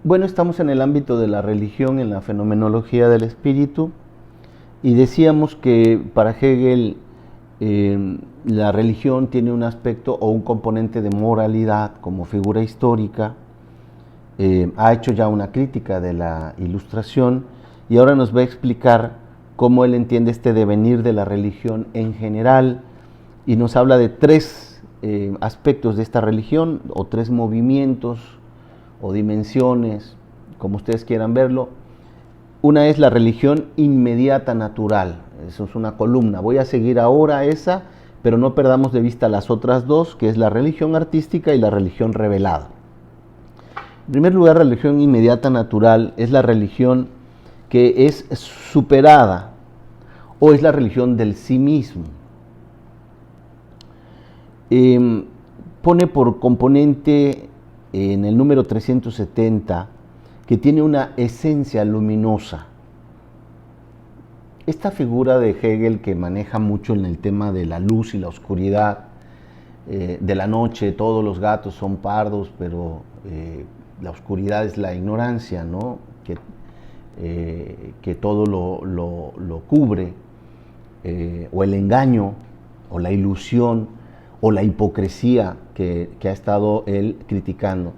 Bueno, estamos en el ámbito de la religión, en la fenomenología del espíritu, y decíamos que para Hegel la religión tiene un aspecto o un componente de moralidad como figura histórica. Ha hecho ya una crítica de la Ilustración y ahora nos va a explicar cómo él entiende este devenir de la religión en general, y nos habla de tres aspectos de esta religión, o tres movimientos o dimensiones, como ustedes quieran verlo. Una es la religión inmediata natural, eso es una columna. Voy a seguir ahora esa, pero no perdamos de vista las otras dos, que es la religión artística y la religión revelada. En primer lugar, la religión inmediata natural es la religión que es superada, o es la religión del sí mismo. Pone por componente en el número 370 que tiene una esencia luminosa. Esta figura de Hegel, que maneja mucho en el tema de la luz y la oscuridad, de la noche, todos los gatos son pardos, pero la oscuridad es la ignorancia, ¿no? Que todo lo cubre, o el engaño, o la ilusión, o la hipocresía que ha estado él criticando.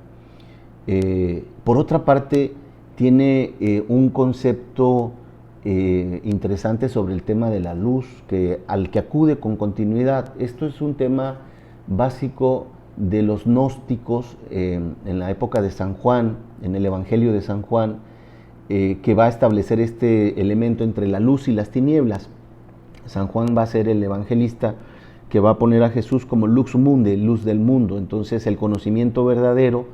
Por otra parte, tiene un concepto interesante sobre el tema de la luz, al que acude con continuidad. Esto es un tema básico de los gnósticos en la época de San Juan, en el Evangelio de San Juan, que va a establecer este elemento entre la luz y las tinieblas. San Juan va a ser el evangelista que va a poner a Jesús como lux mundi, luz del mundo. Entonces el conocimiento verdadero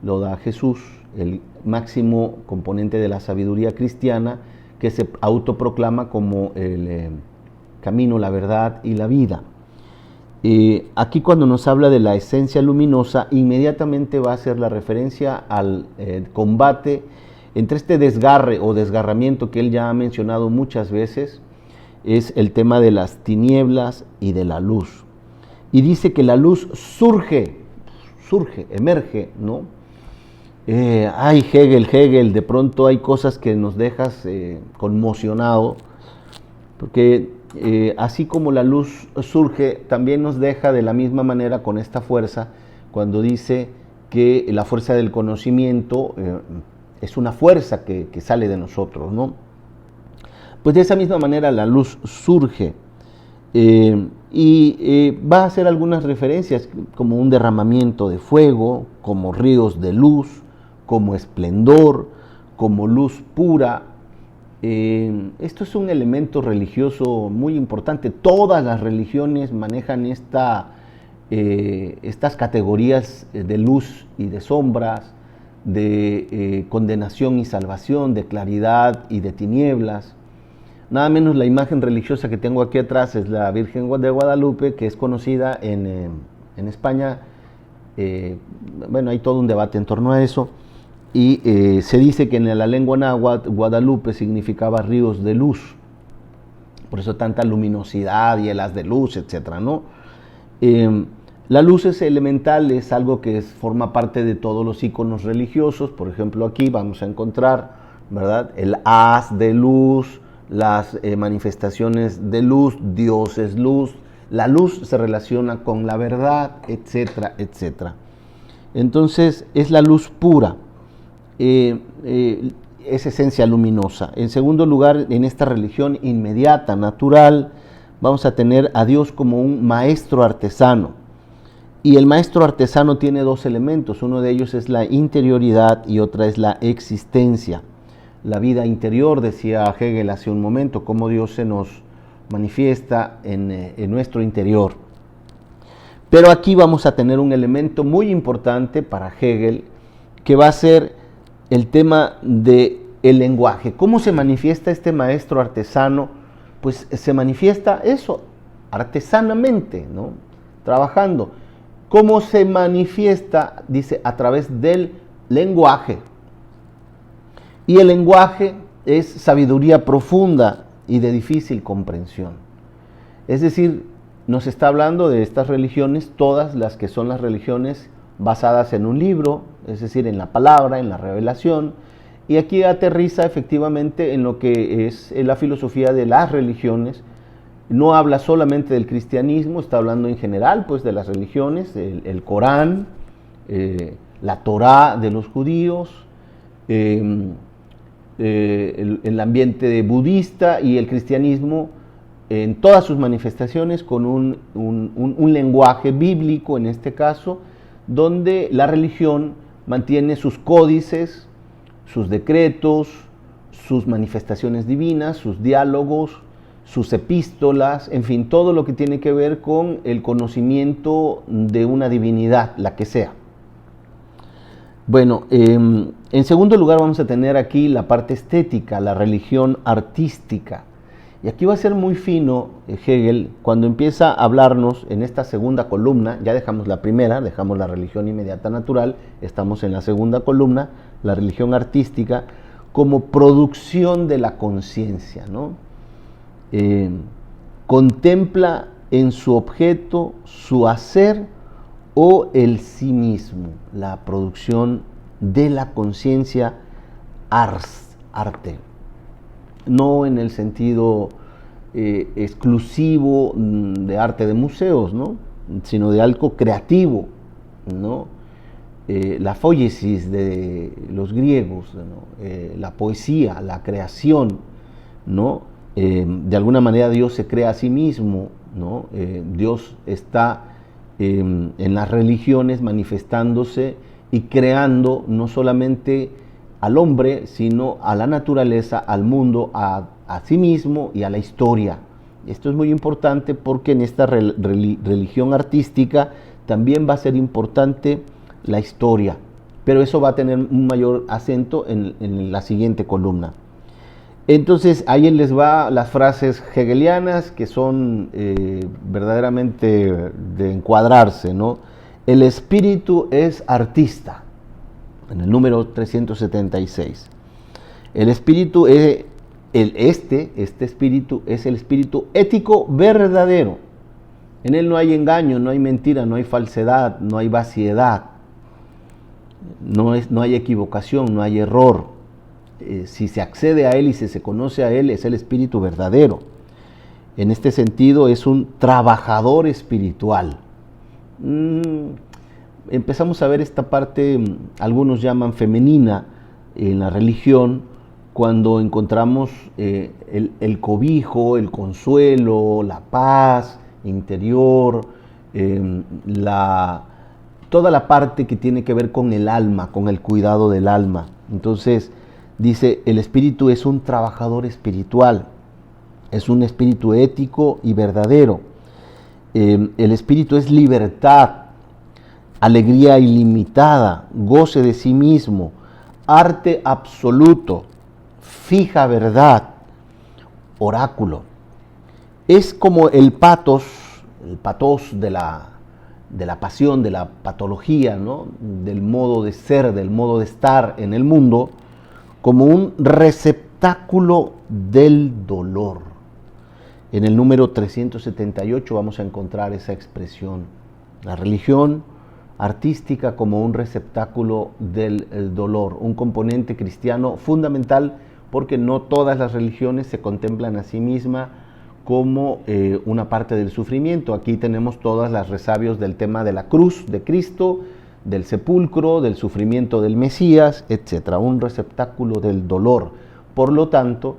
lo da Jesús, el máximo componente de la sabiduría cristiana, que se autoproclama como el camino, la verdad y la vida. Aquí cuando nos habla de la esencia luminosa, inmediatamente va a hacer la referencia al combate entre este desgarre o desgarramiento que él ya ha mencionado muchas veces. Es el tema de las tinieblas y de la luz. Y dice que la luz surge, emerge, ¿no? Ay, Hegel, de pronto hay cosas que nos dejas conmocionado, porque así como la luz surge, también nos deja de la misma manera con esta fuerza, cuando dice que la fuerza del conocimiento es una fuerza que sale de nosotros, ¿no? Pues de esa misma manera la luz surge y va a hacer algunas referencias como un derramamiento de fuego, como ríos de luz, como esplendor, como luz pura. Esto es un elemento religioso muy importante. Todas las religiones manejan estas categorías de luz y de sombras, de condenación y salvación, de claridad y de tinieblas. Nada menos la imagen religiosa que tengo aquí atrás es la Virgen de Guadalupe, que es conocida en España. Bueno, hay todo un debate en torno a eso, y se dice que en la lengua náhuatl Guadalupe significaba ríos de luz, por eso tanta luminosidad y el haz de luz, etcétera, ¿no? La luz es elemental, es algo que forma parte de todos los íconos religiosos. Por ejemplo, aquí vamos a encontrar, ¿verdad?, el haz de luz, las manifestaciones de luz, Dios es luz, la luz se relaciona con la verdad, etcétera, etcétera. Entonces es la luz pura, es esencia luminosa. En segundo lugar, en esta religión inmediata, natural, vamos a tener a Dios como un maestro artesano. Y el maestro artesano tiene dos elementos, uno de ellos es la interioridad y otra es la existencia. La vida interior, decía Hegel hace un momento, cómo Dios se nos manifiesta en nuestro interior. Pero aquí vamos a tener un elemento muy importante para Hegel, que va a ser el tema del lenguaje. ¿Cómo se manifiesta este maestro artesano? Pues se manifiesta eso, artesanamente, ¿no? Trabajando. ¿Cómo se manifiesta? Dice, a través del lenguaje. Y el lenguaje es sabiduría profunda y de difícil comprensión. Es decir, nos está hablando de estas religiones, todas las que son las religiones basadas en un libro, es decir, en la palabra, en la revelación. Y aquí aterriza efectivamente en lo que es la filosofía de las religiones. No habla solamente del cristianismo, está hablando en general pues de las religiones, el Corán, la Torá de los judíos, el ambiente budista y el cristianismo en todas sus manifestaciones con un lenguaje bíblico en este caso, donde la religión mantiene sus códices, sus decretos, sus manifestaciones divinas, sus diálogos, sus epístolas, en fin, todo lo que tiene que ver con el conocimiento de una divinidad, la que sea. Bueno, en segundo lugar vamos a tener aquí la parte estética, la religión artística. Y aquí va a ser muy fino Hegel cuando empieza a hablarnos en esta segunda columna. Ya dejamos la primera, dejamos la religión inmediata natural, estamos en la segunda columna, la religión artística, como producción de la conciencia, ¿no? Contempla en su objeto su hacer o el sí mismo, la producción de la conciencia arte. No en el sentido exclusivo de arte de museos, ¿no? Sino de algo creativo, ¿no? La poiesis de los griegos, ¿no? La poesía, la creación, ¿no? De alguna manera Dios se crea a sí mismo, ¿no? Dios está en las religiones manifestándose y creando no solamente al hombre, sino a la naturaleza, al mundo, a sí mismo y a la historia. Esto es muy importante porque en esta religión artística también va a ser importante la historia, pero eso va a tener un mayor acento en la siguiente columna. Entonces, ahí les va las frases hegelianas que son verdaderamente de encuadrarse, ¿no? El espíritu es artista, en el número 376. El espíritu es, este espíritu es el espíritu ético verdadero. En él no hay engaño, no hay mentira, no hay falsedad, no hay vaciedad, no hay equivocación, no hay error. Si se accede a él y si se conoce a él, es el espíritu verdadero. En este sentido, es un trabajador espiritual. Empezamos a ver esta parte, algunos llaman femenina, en la religión, cuando encontramos el cobijo, el consuelo, la paz interior, toda la parte que tiene que ver con el alma, con el cuidado del alma. Entonces, dice, el espíritu es un trabajador espiritual, es un espíritu ético y verdadero. El espíritu es libertad, alegría ilimitada, goce de sí mismo, arte absoluto, fija verdad, oráculo. Es como el patos de la pasión, de la patología, ¿no? Del modo de ser, del modo de estar en el mundo, como un receptáculo del dolor. En el número 378 vamos a encontrar esa expresión. La religión artística como un receptáculo del dolor, un componente cristiano fundamental porque no todas las religiones se contemplan a sí misma como una parte del sufrimiento. Aquí tenemos todas las resabios del tema de la cruz de Cristo, del sepulcro, del sufrimiento del Mesías, etc. Un receptáculo del dolor. Por lo tanto,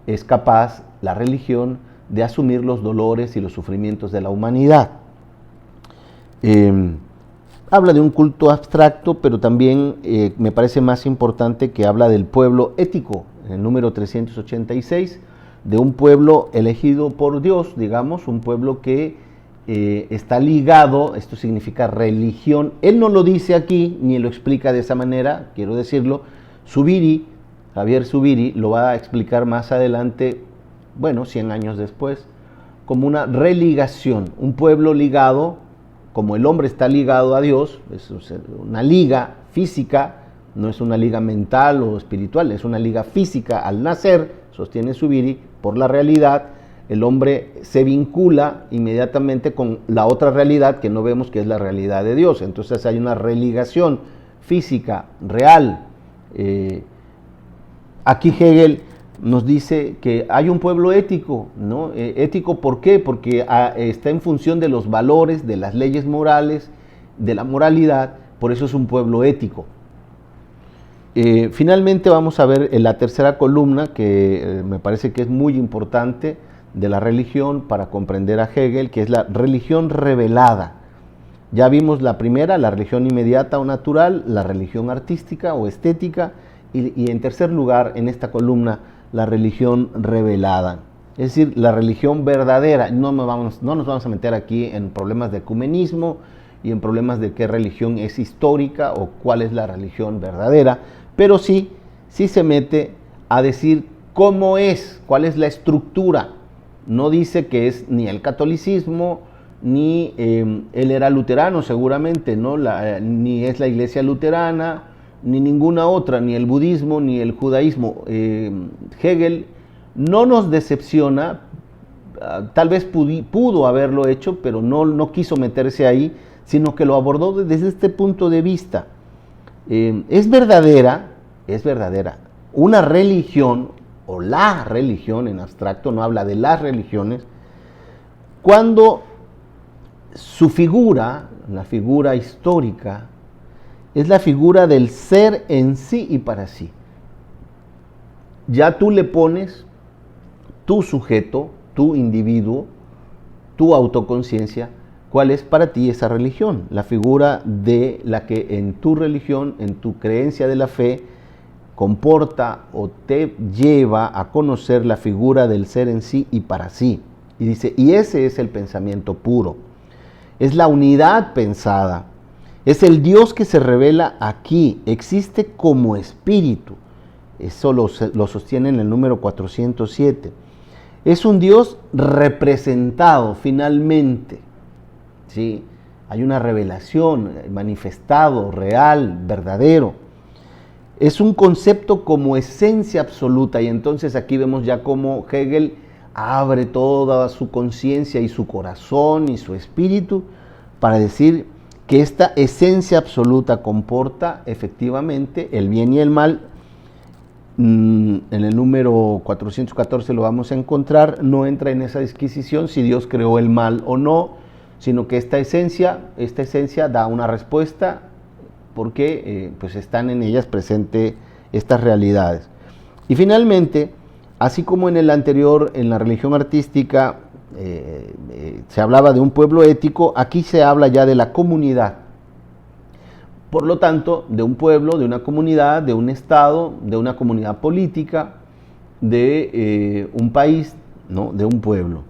es capaz la religión de asumir los dolores y los sufrimientos de la humanidad. Habla de un culto abstracto, pero también me parece más importante que habla del pueblo ético, en el número 386, de un pueblo elegido por Dios, digamos, un pueblo que está ligado, esto significa religión. Él no lo dice aquí, ni lo explica de esa manera, quiero decirlo. Javier Zubiri, lo va a explicar más adelante, 100 años después, como una religación, un pueblo ligado, como el hombre está ligado a Dios, es una liga física, no es una liga mental o espiritual, es una liga física. Al nacer, sostiene Zubiri, por la realidad, el hombre se vincula inmediatamente con la otra realidad que no vemos, que es la realidad de Dios. Entonces hay una religación física, real. Aquí Hegel nos dice que hay un pueblo ético, ¿no? Ético, ¿por qué? Porque está en función de los valores, de las leyes morales, de la moralidad, por eso es un pueblo ético. Finalmente vamos a ver en la tercera columna, que me parece que es muy importante, de la religión para comprender a Hegel, que es la religión revelada. Ya vimos la primera, la religión inmediata o natural, la religión artística o estética, y en tercer lugar, en esta columna, la religión revelada. Es decir, la religión verdadera. No nos vamos a meter aquí en problemas de ecumenismo y en problemas de qué religión es histórica o cuál es la religión verdadera, pero sí se mete a decir cómo es, cuál es la estructura. No dice que es ni el catolicismo, ni él era luterano seguramente, ¿no? Ni es la iglesia luterana, ni ninguna otra, ni el budismo, ni el judaísmo. Hegel no nos decepciona, tal vez pudo haberlo hecho, pero no quiso meterse ahí, sino que lo abordó desde este punto de vista. Es verdadera una religión, o la religión en abstracto, no habla de las religiones, cuando su figura, la figura histórica, es la figura del ser en sí y para sí. Ya tú le pones tu sujeto, tu individuo, tu autoconciencia, cuál es para ti esa religión, la figura de la que en tu religión, en tu creencia de la fe, comporta o te lleva a conocer la figura del ser en sí y para sí. Y dice, y ese es el pensamiento puro, es la unidad pensada, es el Dios que se revela aquí, existe como espíritu. Eso lo sostiene en el número 407. Es un Dios representado finalmente, ¿sí? Hay una revelación, manifestado, real, verdadero. Es un concepto como esencia absoluta, y entonces aquí vemos ya cómo Hegel abre toda su conciencia y su corazón y su espíritu para decir que esta esencia absoluta comporta efectivamente el bien y el mal. En el número 414 lo vamos a encontrar, no entra en esa disquisición si Dios creó el mal o no, sino que esta esencia da una respuesta porque pues están en ellas presentes estas realidades. Y finalmente, así como en el anterior, en la religión artística, se hablaba de un pueblo ético, aquí se habla ya de la comunidad. Por lo tanto, de un pueblo, de una comunidad, de un estado, de una comunidad política, de un país, ¿no? De un pueblo.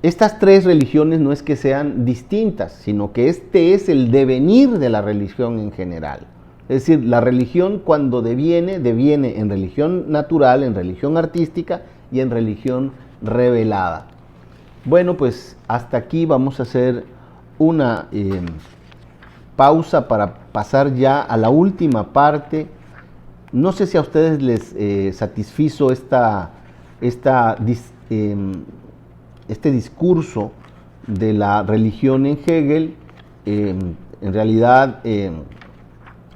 Estas tres religiones no es que sean distintas, sino que este es el devenir de la religión en general. Es decir, la religión cuando deviene en religión natural, en religión artística y en religión revelada. Bueno, pues hasta aquí vamos a hacer una pausa para pasar ya a la última parte. No sé si a ustedes les satisfizo este discurso de la religión en Hegel. En realidad,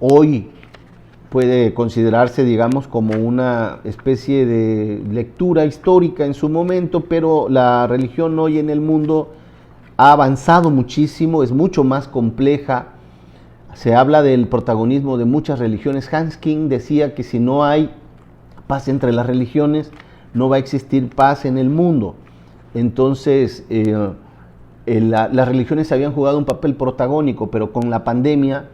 hoy puede considerarse, digamos, como una especie de lectura histórica en su momento, pero la religión hoy en el mundo ha avanzado muchísimo, es mucho más compleja. Se habla del protagonismo de muchas religiones. Hans King decía que si no hay paz entre las religiones, no va a existir paz en el mundo. Entonces, las religiones habían jugado un papel protagónico, pero con la pandemia,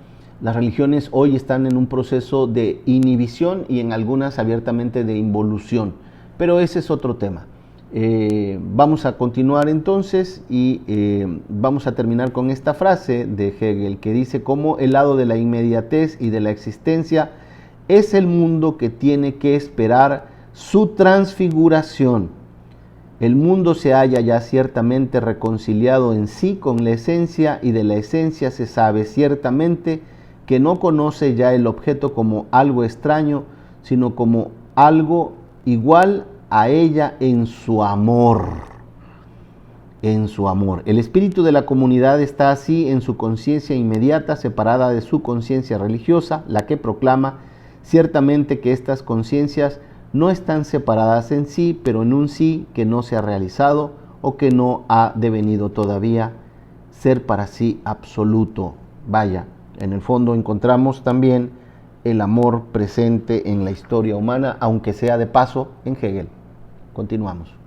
las religiones hoy están en un proceso de inhibición y en algunas abiertamente de involución. Pero ese es otro tema. Vamos a continuar entonces y vamos a terminar con esta frase de Hegel que dice cómo el lado de la inmediatez y de la existencia es el mundo que tiene que esperar su transfiguración. El mundo se halla ya ciertamente reconciliado en sí con la esencia y de la esencia se sabe ciertamente que no conoce ya el objeto como algo extraño, sino como algo igual a ella en su amor. en su amor. El espíritu de la comunidad está así en su conciencia inmediata, separada de su conciencia religiosa, la que proclama ciertamente que estas conciencias no están separadas en sí, pero en un sí que no se ha realizado o que no ha devenido todavía ser para sí absoluto. Vaya, en el fondo encontramos también el amor presente en la historia humana, aunque sea de paso en Hegel. Continuamos.